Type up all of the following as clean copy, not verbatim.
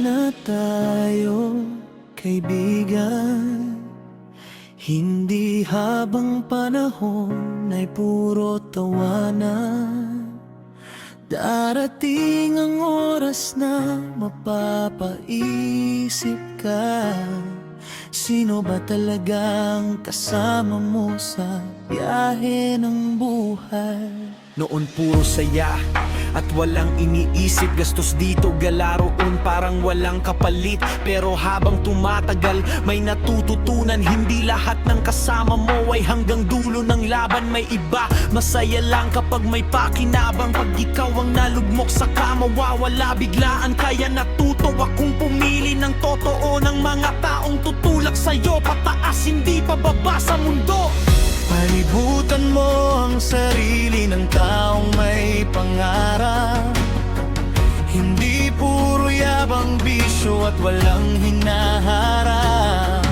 na tayo, kaibigan. Hindi habang panahon ay puro tawanan. Darating ang oras na mapapaisip ka, sino ba talagang kasama mo sa biyahe ng buhay? Noon puro saya at walang iniisip, gastos dito galaroon parang walang kapalit. Pero habang tumatagal may natututunan, hindi lahat ng kasama mo ay hanggang dulo ng laban. May iba masaya lang kapag may pakinabang, pag ikaw ang nalugmok sa mawawala biglaan. Kaya natuto akong pumili ng totoo, ng mga taong tutulak sa'yo pataas, hindi pababa sa mundo. Palibutan mo ang sarili ng taong may pangarap, hindi puro yabang, bisyo at walang hinaharap.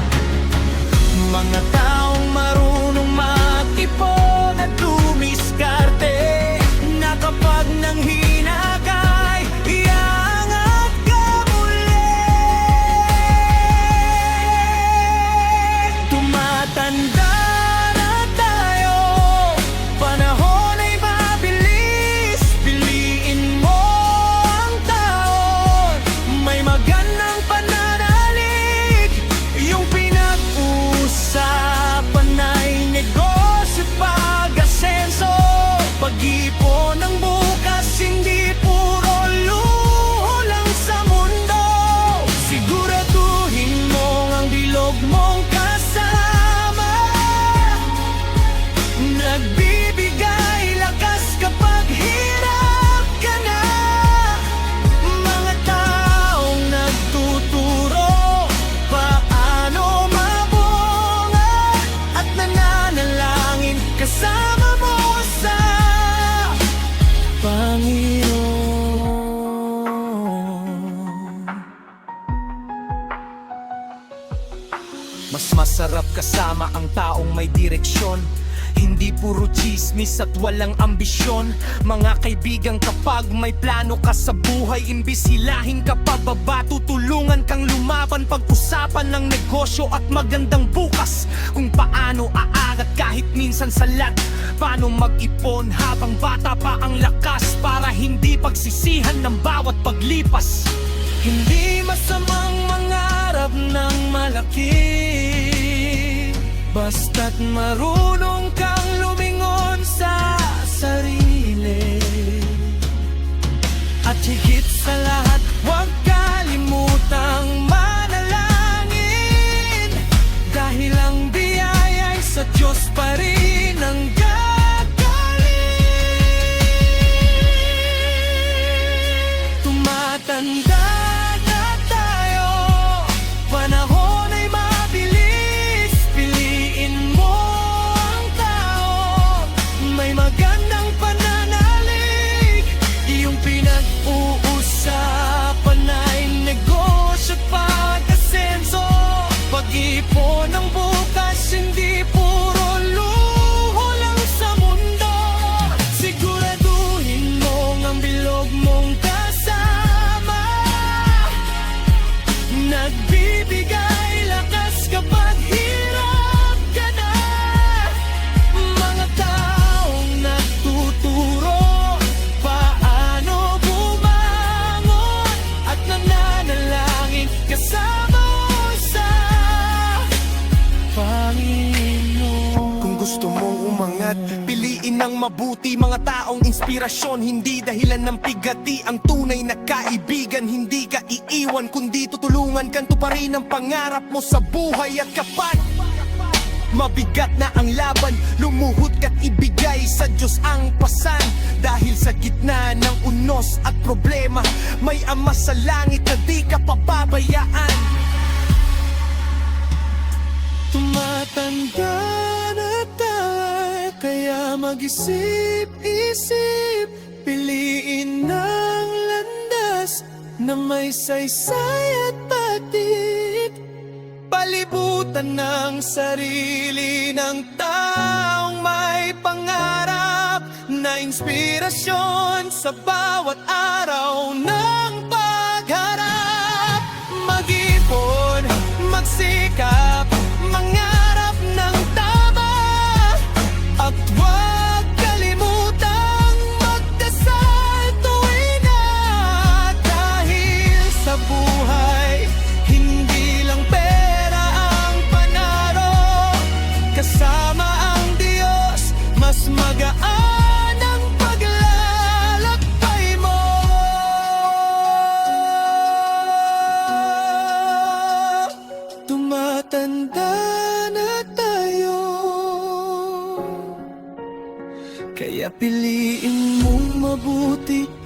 Mga taong marunong mag-ipon at dumiskarte, na kapag nanghina ka'y iangat ka muli. Tumatanda pag-ipon ng bukas, hindi puro luho lang sa mundo. Siguraduhin mo ang bilog mong kasama, nagbibigay lakas kapag hirap ka na. Mga taong nagtuturo paano mabunga at nananalangin kasama mo sa Panginoon. Mas masarap kasama ang taong may direksyon, hindi puro chismis at walang ambisyon. Mga kaibigan, kapag may plano ka sa buhay, imbis hilahin ka pababa, tutulungan kang lumaban. Pag-usapan ng negosyo at magandang bukas, kung paano aangat kahit minsan salat, paano mag-ipon habang bata pa ang lakas, para hindi pagsisihan ng bawat paglipas. Hindi masamang mangarap ng malaki, basta't marunong kang lumingon sa sarili. At higit sa lahat, huwag kalimutang manalangin, dahil ang biyaya'y sa Diyos pa rin ang gagaling. Tumatanda na tayo, panahon ay mabilis. Piliin mo ang tao, may magandang pananalig. Iyong pinag-uusapan ay negosyo at pag-asenso. Pag-ipon ng bukas, hindi puro luho lang sa mundo. Siguraduhin mo ang bilog mong kasama, nagbibigay lakas kapag hirap ka na. Mga taong nagtuturo paano bumangon at nananalangin kasama mo sa Panginoon. Kung gusto mong umangat, piliin ng mabuti mga taong inspirasyon, hindi dahilan ng pigati. Ang tunay na kaibigan, hindi ka iiwan, kundi tutulungan kang tuparin ang pangarap mo sa buhay. At kapag mabigat na ang laban, lumuhod ka't ibigay sa Diyos ang pasan. Dahil sa gitna ng unos at problema, may Ama sa langit na di ka pababayaan. Tumatanda na tayo, kaya mag-isip-isip, piliin ng landas na may saysay at patid. Palibutan ng sarili ng taong may pangarap, na inspirasyon sa bawat araw ng pagharap.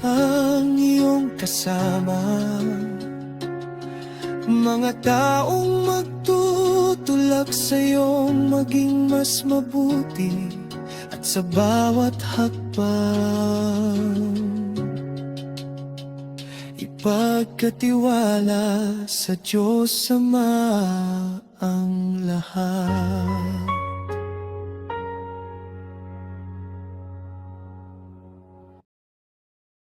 ang iyong kasama. Mga taong magtutulak sa'yo maging mas mabuti at sa bawat hakbang ipagkatiwala sa Diyos Ama ang lahat.